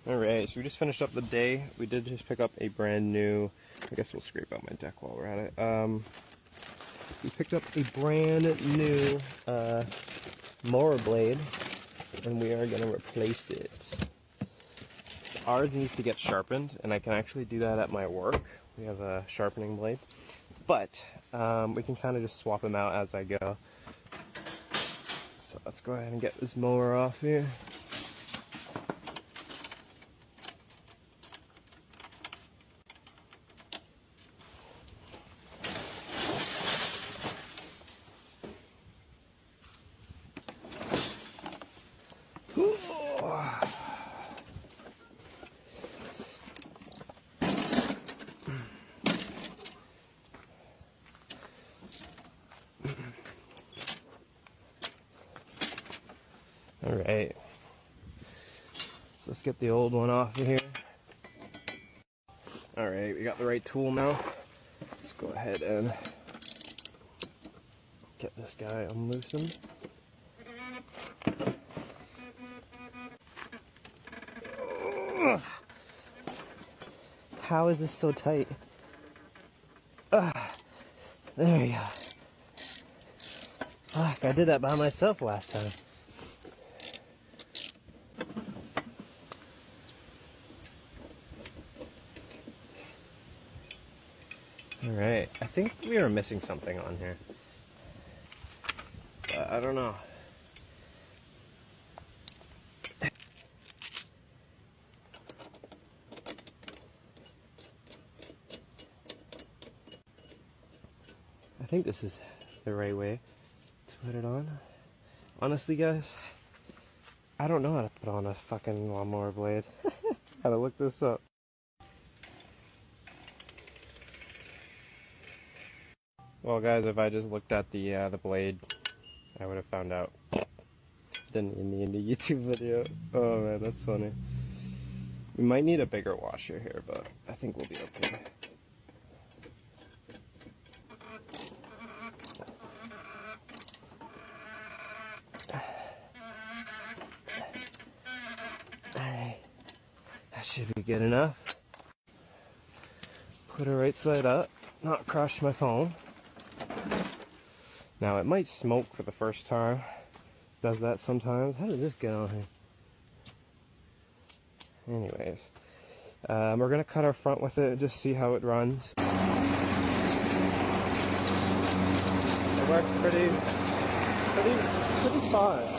Alright, so we just finished up the day. We did just pick up a brand new, I guess we'll scrape out my deck while we're at it. We picked up a brand new mower blade, and we are going to replace it. So ours needs to get sharpened, and I can actually do that at my work. We have a sharpening blade, but we can kind of just swap them out as I go. So let's go ahead and get this mower off here. Alright, so let's get the old one off of here. Alright, we got the right tool now. Let's go ahead and get this guy unloosened. Ugh. How is this so tight? There we go. Fuck, I did that by myself last time. Alright, I think we are missing something on here. I don't know. I think this is the right way to put it on. Honestly, guys, I don't know how to put on a fucking lawnmower blade. How to look this up. Well, guys, if I just looked at the blade, I would have found out. Didn't need a YouTube video. Oh man, that's funny. We might need a bigger washer here, but I think we'll be okay. Alright, that should be good enough. Put it right side up, not crush my phone. Now it might smoke for the first time. Does that sometimes? How did this get on here? Anyways, we're gonna cut our front with it and just see how it runs. It works pretty fine.